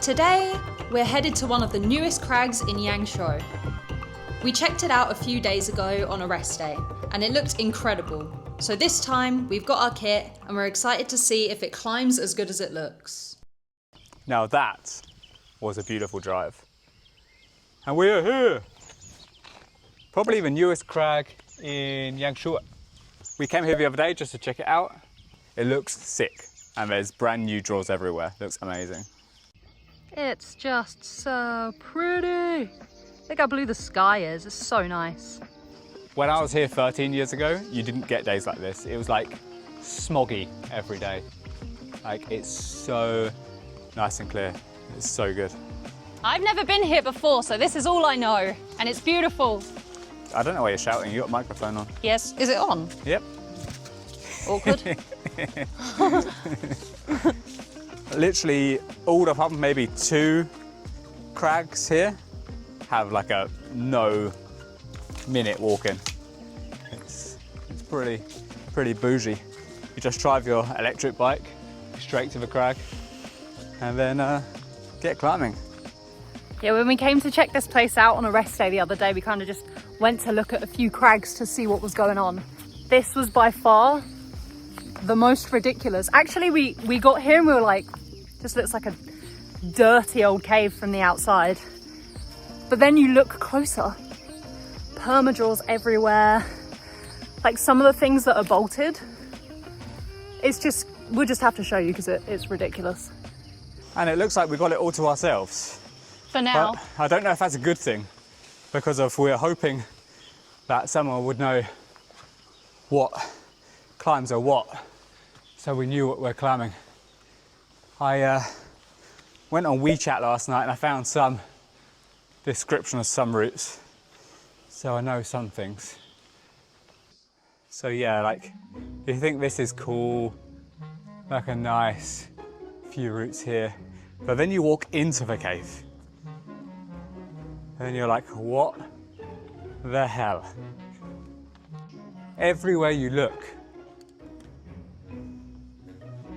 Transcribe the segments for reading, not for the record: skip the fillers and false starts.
Today, we're headed to one of the newest crags in Yangshuo. We checked it out a few days ago on a rest day, and it looked incredible. So this time, we've got our kit, and we're excited to see if it climbs as good as it looks. Now that was a beautiful drive. And we are here! Probably the newest crag in Yangshuo. We came here the other day just to check it out. It looks sick, and there's brand new drawers everywhere. Looks amazing. It's just so pretty. Look how blue the sky is, it's so nice. When I was here 13 years ago, you didn't get days like this. It was like smoggy every day. Like, it's so nice and clear. It's so good. I've never been here before, so this is all I know, and it's beautiful. I don't know why you're shouting, you got a microphone on. Yes, is it on? Yep. Awkward. Literally all apart from maybe 2 crags here have like a no-minute walk-in. It's pretty bougie. You just drive your electric bike straight to the crag and then get climbing. Yeah, when we came to check this place out on a rest day the other day, we kind of just went to look at a few crags to see what was going on. This was by far the most ridiculous. Actually, we got here and we were like, this looks like a dirty old cave from the outside. But then you look closer, permadraws everywhere. Like some of the things that are bolted, it's just, we'll just have to show you because it's ridiculous. And it looks like we got it all to ourselves. For now. But I don't know if that's a good thing because we're hoping that someone would know what climbs are what, so we knew what we're climbing. I went on WeChat last night and I found some description of some routes, so I know some things. So yeah, like, if you think this is cool, like a nice few routes here, but then you walk into the cave, and you're like, what the hell? Everywhere you look,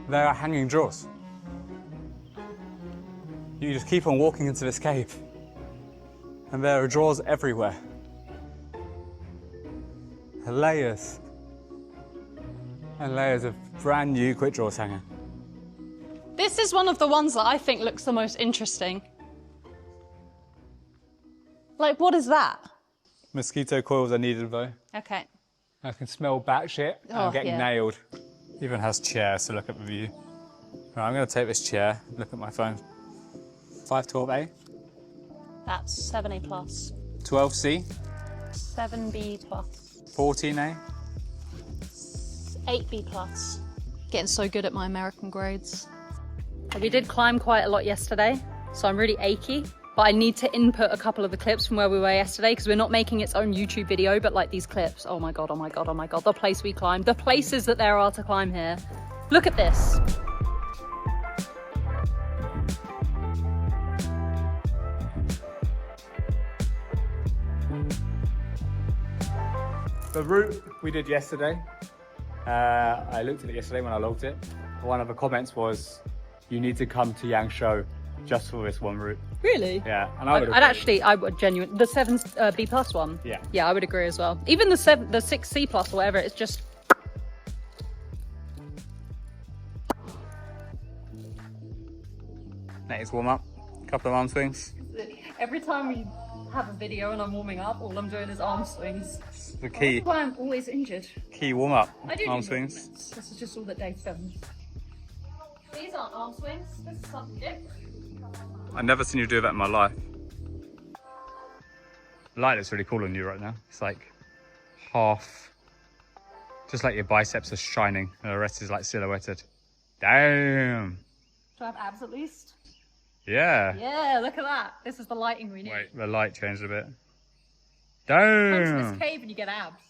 there are hanging drawers. You just keep on walking into this cave, and there are drawers everywhere. Layers and layers of brand new quick drawers hanging. This is one of the ones that I think looks the most interesting. Like, what is that? Mosquito coils are needed though. Okay. I can smell bat shit and I'm getting nailed. Even has chairs to look at the view. Right, I'm gonna take this chair, look at my phone. 512A. That's 7A plus. 12C. 7B plus. 14A. 8B plus. Getting so good at my American grades. We did climb quite a lot yesterday, so I'm really achy. But I need to input a couple of the clips from where we were yesterday because we're not making its own YouTube video, but like these clips. Oh my God, oh my God, oh my God. The place we climbed, the places that there are to climb here. Look at this. The route we did yesterday, I looked at it yesterday when I logged it. One of the comments was, you need to come to Yangshuo just for this one route. Really? Yeah, and I would genuinely, the 7B plus one. Yeah. Yeah, I would agree as well. Even the 6C plus or whatever, it's just. Next warm up, couple of arm swings. Every time we have a video and I'm warming up, all I'm doing is arm swings. The key. That's why I'm always injured. Key warm up, I do arm do swings. movements. This is just all that Dave films. These aren't arm swings, this is something different. I've never seen you do that in my life. The light looks really cool on you right now. It's like half, just like your biceps are shining and the rest is like silhouetted. Damn. Do I have abs at least? Yeah. Yeah, look at that. This is the lighting we need. Wait, the light changed a bit. Come to Damn. this cave and you get abs.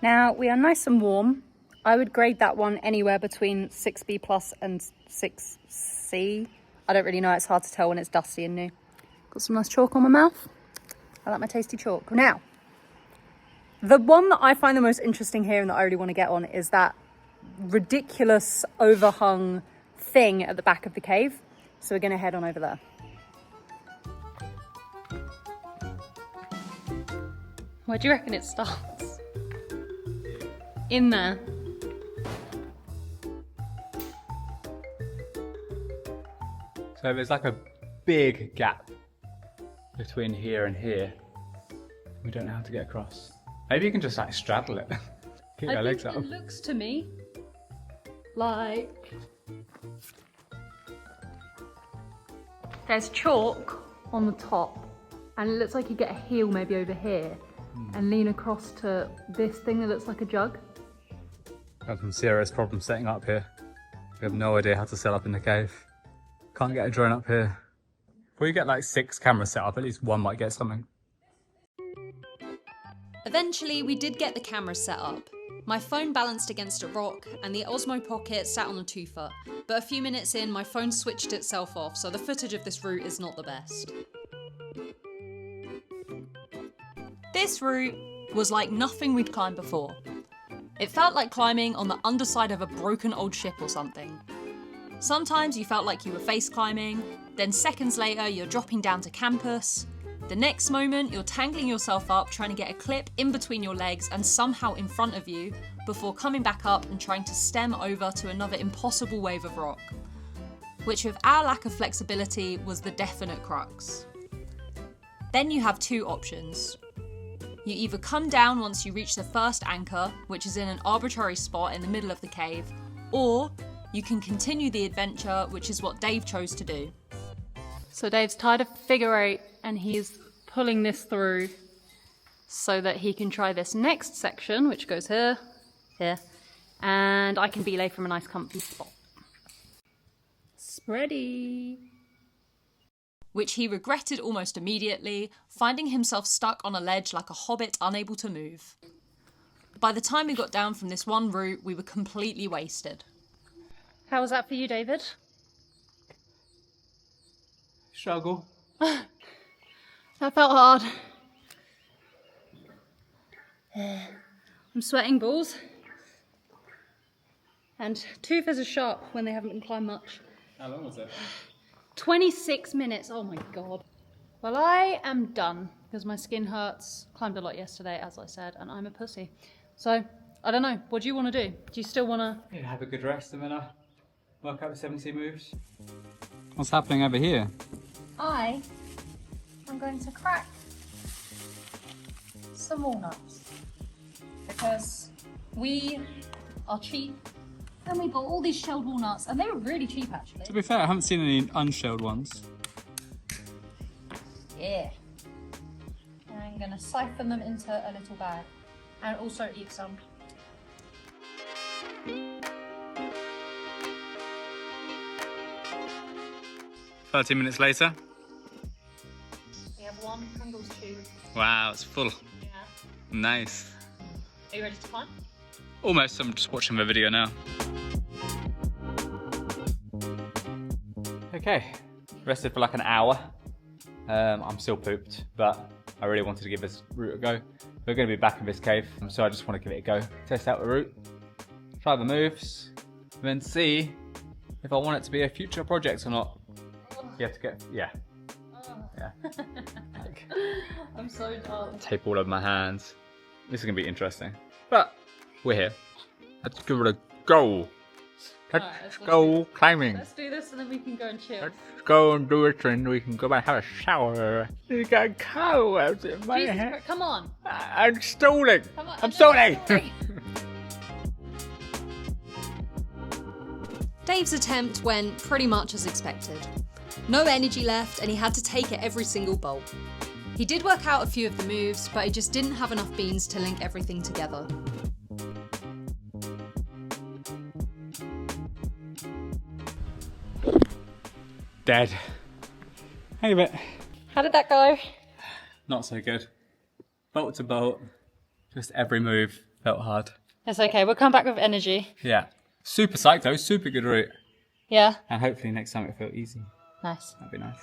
Now we are nice and warm. I would grade that one anywhere between 6B plus and 6C. I don't really know, it's hard to tell when it's dusty and new. Got some nice chalk on my mouth. I like my tasty chalk. Now, the one that I find the most interesting here and that I really want to get on is that ridiculous overhung thing at the back of the cave. So we're going to head on over there. Where do you reckon it starts? In there. So there's like a big gap between here and here. We don't know how to get across. Maybe you can just like straddle it. Keep your legs up. It looks to me like there's chalk on the top and it looks like you get a heel maybe over here and lean across to this thing that looks like a jug. Got some serious problems setting up here. We have no idea how to set up in the cave. Can't get a drone up here. If we get like 6 cameras set up, at least one might get something. Eventually, we did get the cameras set up. My phone balanced against a rock and the Osmo Pocket sat on a 2-foot, but a few minutes in, my phone switched itself off, so the footage of this route is not the best. This route was like nothing we'd climbed before. It felt like climbing on the underside of a broken old ship or something. Sometimes you felt like you were face climbing, then seconds later you're dropping down to campus. The next moment you're tangling yourself up trying to get a clip in between your legs and somehow in front of you before coming back up and trying to stem over to another impossible wave of rock. Which with our lack of flexibility was the definite crux. Then you have 2 options. You either come down once you reach the first anchor, which is in an arbitrary spot in the middle of the cave, or you can continue the adventure, which is what Dave chose to do. So Dave's tied a figure 8 and he's pulling this through so that he can try this next section, which goes here, here, and I can belay from a nice comfy spot. Spready. Which he regretted almost immediately, finding himself stuck on a ledge like a hobbit unable to move. By the time we got down from this one route, we were completely wasted. How was that for you, David? Struggle. That felt hard. I'm sweating balls. And tooth is sharp when they haven't been climbed much. How long was it? 26 minutes, oh my god. Well, I am done because my skin hurts. Climbed a lot yesterday, as I said, and I'm a pussy. So, I don't know, what do you want to do? Do you still want to... Yeah, have a good rest and then work out the 70 moves. What's happening over here? I'm going to crack some walnuts because we are cheap and we bought all these shelled walnuts and they were really cheap actually. To be fair, I haven't seen any unshelled ones. Yeah. And I'm going to siphon them into a little bag and also eat some. 30 minutes later. We have one Pringles tube. Wow, it's full. Yeah. Nice. Are you ready to climb? Almost, I'm just watching the video now. Okay, rested for like an hour. I'm still pooped, but I really wanted to give this route a go. We're going to be back in this cave, so I just want to give it a go. Test out the route, try the moves, then see if I want it to be a future project or not. You have to get, yeah. Yeah. I'm so dull. Tape all over my hands. This is going to be interesting. But we're here. Let's give it a go. Let's go climbing. Let's do this and then we can go and chill. Let's go and do it and we can go back and have a shower. You got a cow out in my head. Come on. I'm stalling. Come on. I'm stalling. Dave's attempt went pretty much as expected. No energy left and he had to take it every single bolt. He did work out a few of the moves, but he just didn't have enough beans to link everything together. Dead. Hey, bit. How did that go? Not so good. Bolt to bolt, just every move Felt hard. It's okay, we'll come back with energy. Yeah. Super psyched though, super good route. Yeah? And hopefully next time it'll feel easy. Nice. That'd be nice.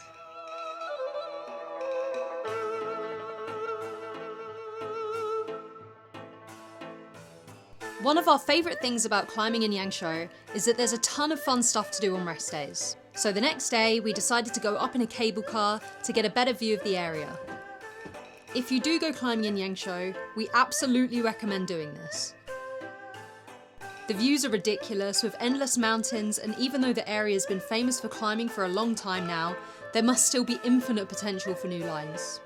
One of our favourite things about climbing in Yangshuo is that there's a ton of fun stuff to do on rest days. So the next day, we decided to go up in a cable car to get a better view of the area. If you do go climbing in Yangshuo, we absolutely recommend doing this. The views are ridiculous with endless mountains, and even though the area has been famous for climbing for a long time now, there must still be infinite potential for new lines.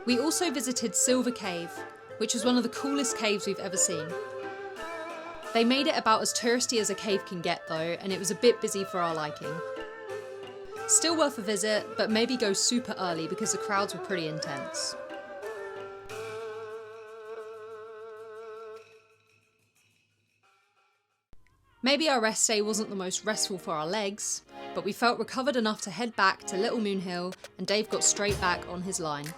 We also visited Silver Cave, which was one of the coolest caves we've ever seen. They made it about as touristy as a cave can get though, and it was a bit busy for our liking. Still worth a visit, but maybe go super early because the crowds were pretty intense. Maybe our rest day wasn't the most restful for our legs, but we felt recovered enough to head back to Little Moon Hill, and Dave got straight back on his line.